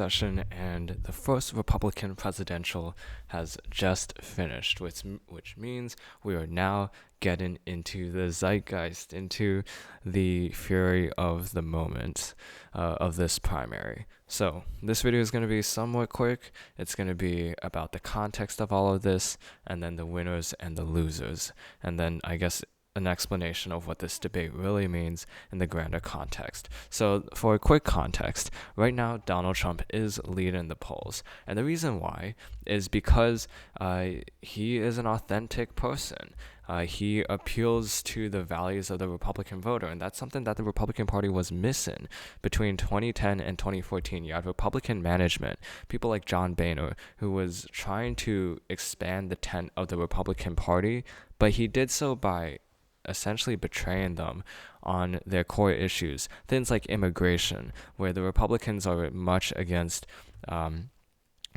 session, and the first Republican presidential has just finished, which means we are now getting into the zeitgeist, into the fury of the moment of this primary. So this video is going to be somewhat quick. It's going to be about the context of all of this, and then the winners and the losers, and then I guess an explanation of what this debate really means in the grander context. So for a quick context, right now Donald Trump is leading the polls, and the reason why is because he is an authentic person. He appeals to the values of the Republican voter, and that's something that the Republican Party was missing between 2010 and 2014. You had Republican management, people like John Boehner, who was trying to expand the tent of the Republican Party, but he did so by essentially betraying them on their core issues, things like immigration, where the Republicans are much against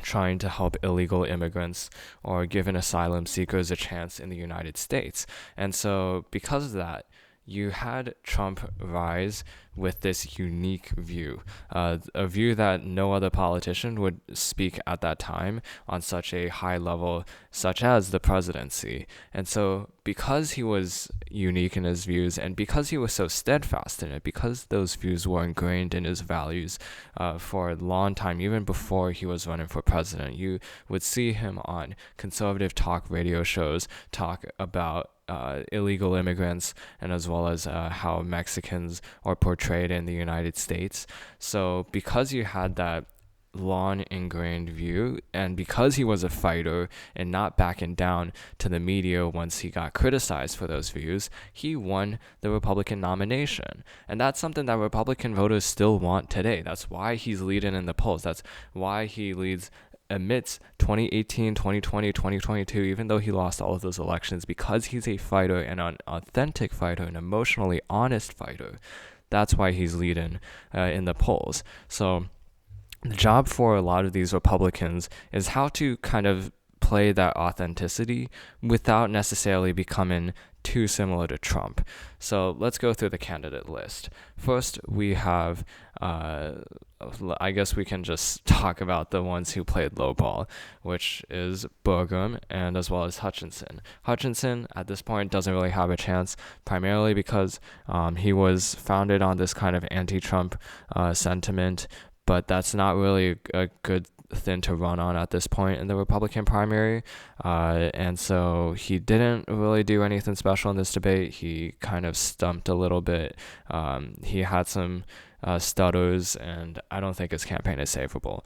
trying to help illegal immigrants or giving asylum seekers a chance in the United States. And so because of that, you had Trump rise with this unique view, a view that no other politician would speak at that time on such a high level, such as the presidency. And so because he was unique in his views, and because he was so steadfast in it, because those views were ingrained in his values for a long time, even before he was running for president, you would see him on conservative talk radio shows talk about illegal immigrants, and as well as how Mexicans are portrayed in the United States. So because you had that long ingrained view, and because he was a fighter and not backing down to the media once he got criticized for those views, he won the Republican nomination. And that's something that Republican voters still want today. That's why he's leading in the polls. That's why he leads amidst 2018, 2020, 2022, even though he lost all of those elections, because he's a fighter and an authentic fighter, an emotionally honest fighter. That's why he's leading in the polls. So the job for a lot of these Republicans is how to kind of play that authenticity without necessarily becoming too similar to Trump. So let's go through the candidate list. First, we have, I guess we can just talk about the ones who played lowball, which is Burgum and as well as Hutchinson. Hutchinson, at this point, doesn't really have a chance, primarily because he was founded on this kind of anti-Trump sentiment, but that's not really a good thing to run on at this point in the Republican primary, and so he didn't really do anything special in this debate. He kind of stumped a little bit. He had some stutters, and I don't think his campaign is savable.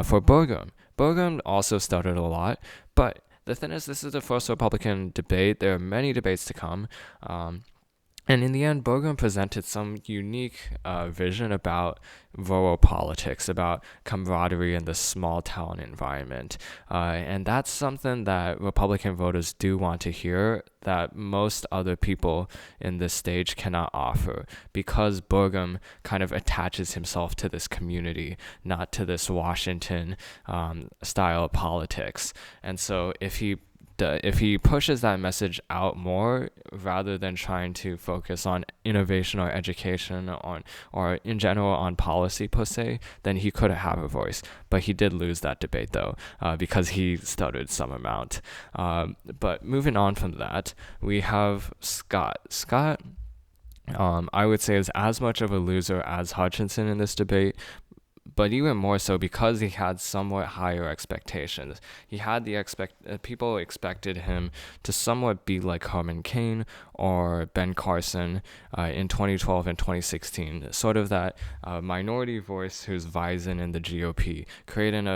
For Burgum also stuttered a lot, but the thing is, this is the first Republican debate. There are many debates to come. And in the end, Burgum presented some unique vision about rural politics, about camaraderie in the small town environment. And that's something that Republican voters do want to hear, that most other people in this stage cannot offer, because Burgum kind of attaches himself to this community, not to this Washington style of politics. And so if he pushes that message out more, rather than trying to focus on innovation or education or in general on policy per se, then he could have a voice. But he did lose that debate though, because he stuttered some amount. But moving on from that, we have Scott. Scott, I would say, is as much of a loser as Hutchinson in this debate, but even more so because he had somewhat higher expectations. He had people expected him to somewhat be like Herman Cain or Ben Carson in 2012 and 2016, sort of that minority voice who's vising in the GOP, creating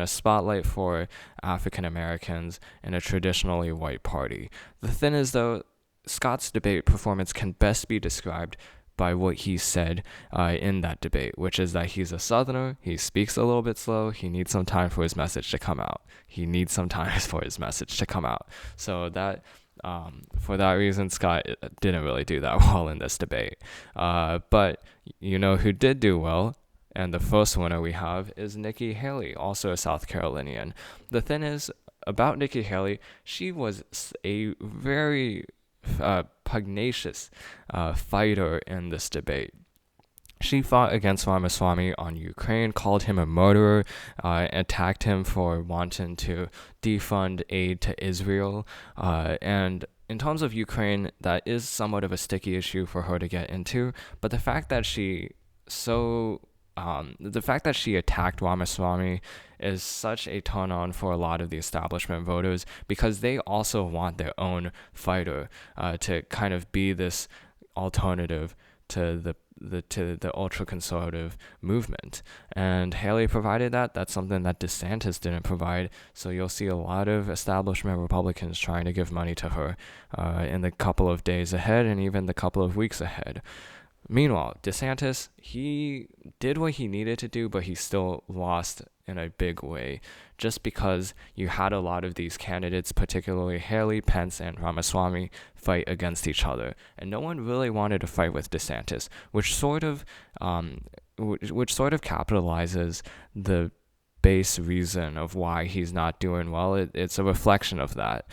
a spotlight for African Americans in a traditionally white party. The thing is, though, Scott's debate performance can best be described by what he said in that debate, which is that he's a Southerner, he speaks a little bit slow, he needs some time for his message to come out. So that, for that reason, Scott didn't really do that well in this debate. But you know who did do well? And the first winner we have is Nikki Haley, also a South Carolinian. The thing is, about Nikki Haley, she was a very pugnacious fighter in this debate. She fought against Ramaswamy on Ukraine, called him a murderer, attacked him for wanting to defund aid to Israel. And in terms of Ukraine, that is somewhat of a sticky issue for her to get into. But the fact that she attacked Ramaswamy is such a turn on for a lot of the establishment voters because they also want their own fighter to kind of be this alternative to the ultra conservative movement. And Haley provided that. That's something that DeSantis didn't provide. So you'll see a lot of establishment Republicans trying to give money to her in the couple of days ahead and even the couple of weeks ahead. Meanwhile, DeSantis, he did what he needed to do, but he still lost in a big way just because you had a lot of these candidates, particularly Haley, Pence, and Ramaswamy, fight against each other. And no one really wanted to fight with DeSantis, which sort of capitalizes the base reason of why he's not doing well. It's a reflection of that.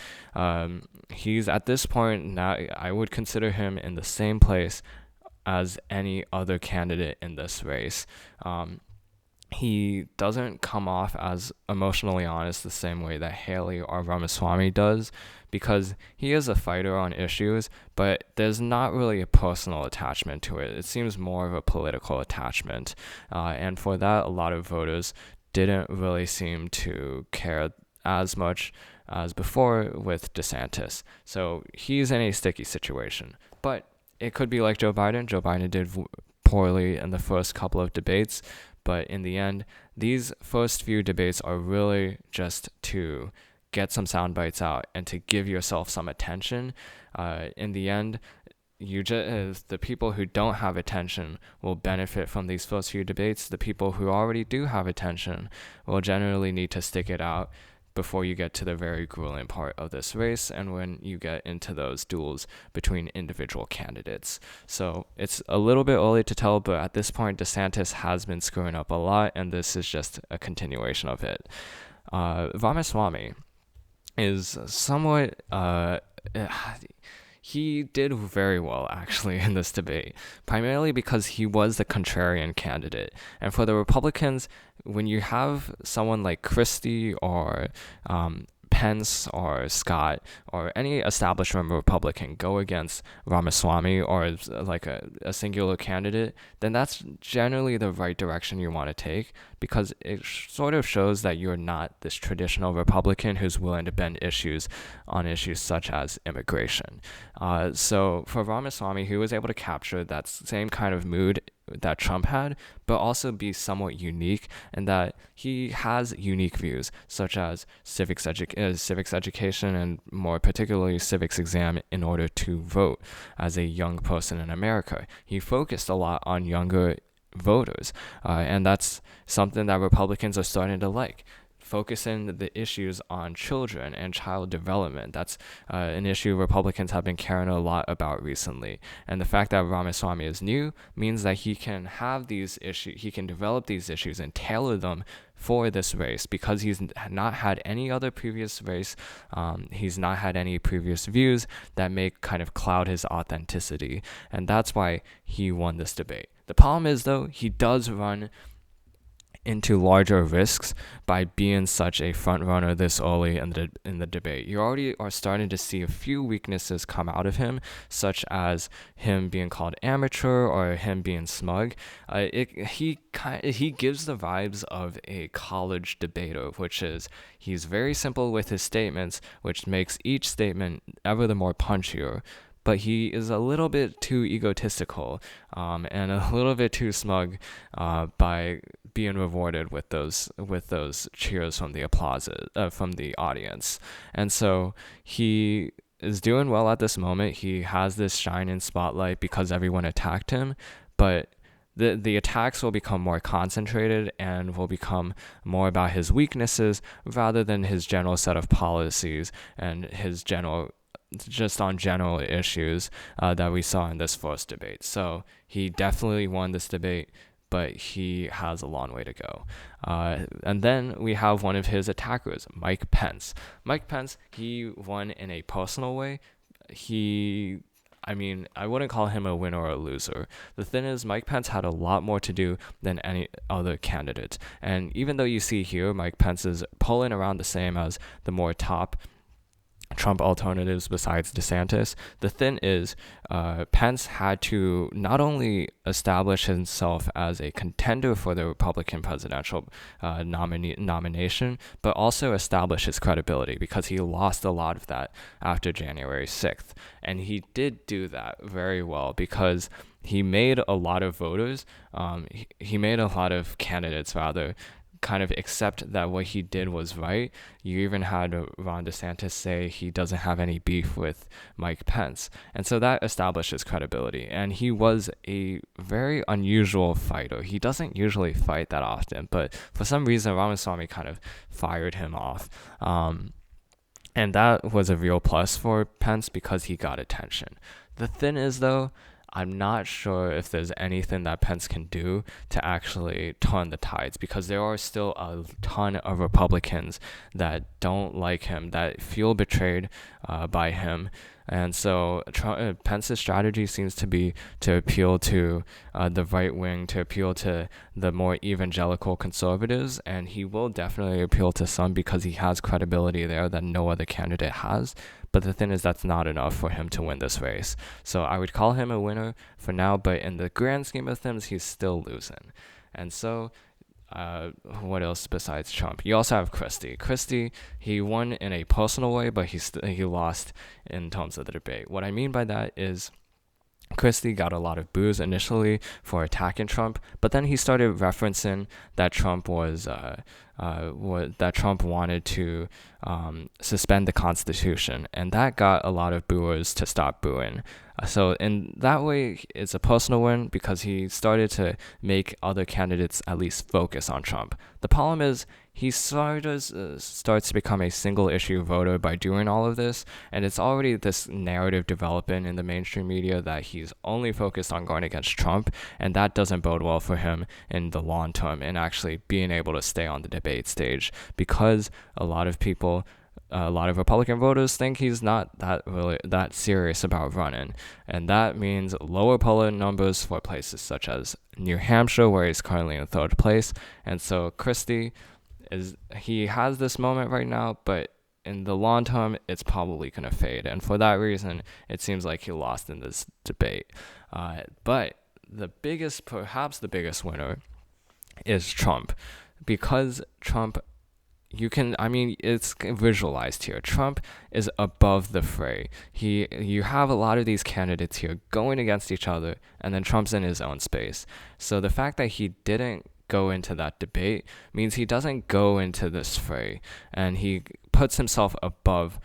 He's at this point now, I would consider him in the same place as any other candidate in this race. He doesn't come off as emotionally honest the same way that Haley or Ramaswamy does because he is a fighter on issues, but there's not really a personal attachment to it. It seems more of a political attachment. And for that, a lot of voters didn't really seem to care as much as before with DeSantis. So he's in a sticky situation. But it could be like Joe Biden. Joe Biden did poorly in the first couple of debates, but in the end, these first few debates are really just to get some sound bites out and to give yourself some attention. In the end, the people who don't have attention will benefit from these first few debates. The people who already do have attention will generally need to stick it out before you get to the very grueling part of this race and when you get into those duels between individual candidates. So it's a little bit early to tell, but at this point, DeSantis has been screwing up a lot, and this is just a continuation of it. Ramaswamy is somewhat... he did very well, actually, in this debate, primarily because he was the contrarian candidate. And for the Republicans, when you have someone like Christie or Pence or Scott or any establishment Republican go against Ramaswamy or like a singular candidate, then that's generally the right direction you want to take because it sort of shows that you're not this traditional Republican who's willing to bend issues on issues such as immigration. So for Ramaswamy, he was able to capture that same kind of mood that Trump had, but also be somewhat unique in that he has unique views, such as civics education and more particularly civics exam in order to vote as a young person in America. He focused a lot on younger voters, and that's something that Republicans are starting to like. Focusing the issues on children and child development. That's an issue Republicans have been caring a lot about recently. And the fact that Ramaswamy is new means that he can have these issues, he can develop these issues and tailor them for this race because he's not had any other previous race. He's not had any previous views that may kind of cloud his authenticity. And that's why he won this debate. The problem is, though, he does run into larger risks by being such a front runner this early in the debate. You already are starting to see a few weaknesses come out of him, such as him being called amateur or him being smug. He gives the vibes of a college debater, which is he's very simple with his statements, which makes each statement ever the more punchier. But he is a little bit too egotistical and a little bit too smug by being rewarded with those cheers from the applause from the audience. And so he is doing well at this moment. He has this shining spotlight because everyone attacked him, but the attacks will become more concentrated and will become more about his weaknesses rather than his general set of policies and his general issues that we saw in this first debate. So he definitely won this debate, but he has a long way to go. And then we have one of his attackers, Mike Pence. Mike Pence, he won in a personal way. I mean, I wouldn't call him a winner or a loser. The thing is, Mike Pence had a lot more to do than any other candidate. And even though you see here, Mike Pence is polling around the same as the more top Trump alternatives besides DeSantis. The thing is, Pence had to not only establish himself as a contender for the Republican presidential nomination, but also establish his credibility because he lost a lot of that after January 6th. And he did do that very well because he made a lot of voters, he made a lot of candidates rather kind of accept that what he did was right. You even had Ron DeSantis say he doesn't have any beef with Mike Pence. And so that established his credibility. And he was a very unusual fighter. He doesn't usually fight that often, but for some reason, Ramaswamy kind of fired him off. And that was a real plus for Pence because he got attention. The thing is, though, I'm not sure if there's anything that Pence can do to actually turn the tides because there are still a ton of Republicans that don't like him, that feel betrayed by him. And so Pence's strategy seems to be to appeal to the right wing, to appeal to the more evangelical conservatives, and he will definitely appeal to some because he has credibility there that no other candidate has. But the thing is, that's not enough for him to win this race. So I would call him a winner for now, but in the grand scheme of things, he's still losing. And so what else besides Trump? You also have Christie. Christie, he won in a personal way, but he lost in terms of the debate. What I mean by that is Christie got a lot of boos initially for attacking Trump, but then he started referencing that Trump wanted to suspend the Constitution, and that got a lot of booers to stop booing. So in that way, it's a personal win because he started to make other candidates at least focus on Trump. The problem is he starts to become a single issue voter by doing all of this, and it's already this narrative developing in the mainstream media that he's only focused on going against Trump, and that doesn't bode well for him in the long term and actually being able to stay on the debate stage because a lot of Republican voters think he's not that serious about running, and that means lower polling numbers for places such as New Hampshire, where he's currently in third place. And so Christie he has this moment right now, but in the long term, it's probably going to fade. And for that reason, it seems like he lost in this debate. But perhaps the biggest winner is Trump, because Trump, it's visualized here. Trump is above the fray. You have a lot of these candidates here going against each other, and then Trump's in his own space. So the fact that he didn't go into that debate means he doesn't go into this fray, and he puts himself above.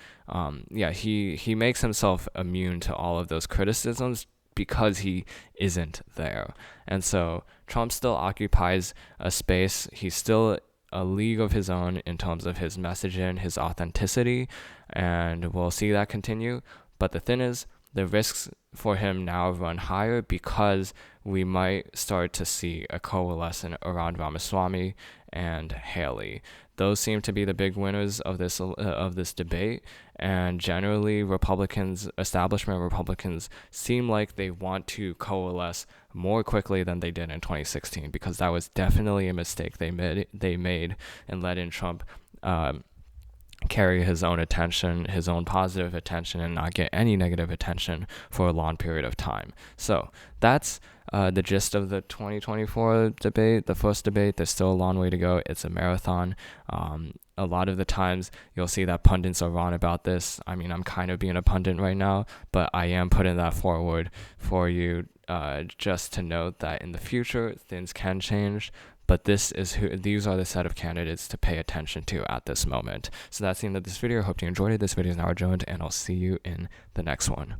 He makes himself immune to all of those criticisms because he isn't there. And so Trump still occupies a space. He's still a league of his own in terms of his messaging, his authenticity, and we'll see that continue. But the thing is, the risks for him now run higher because we might start to see a coalescence around Ramaswamy and Haley. Those seem to be the big winners of this debate, and generally establishment Republicans seem like they want to coalesce more quickly than they did in 2016, because that was definitely a mistake they made in letting Trump carry his own attention, his own positive attention, and not get any negative attention for a long period of time. So that's the gist of the 2024 debate, the first debate. There's still a long way to go. It's a marathon. A lot of the times you'll see that pundits are wrong about this. I mean, I'm kind of being a pundit right now, but I am putting that forward for you just to note that in the future, things can change. But these are the set of candidates to pay attention to at this moment. So that's the end of this video. I hope you enjoyed it. This video is now adjourned, and I'll see you in the next one.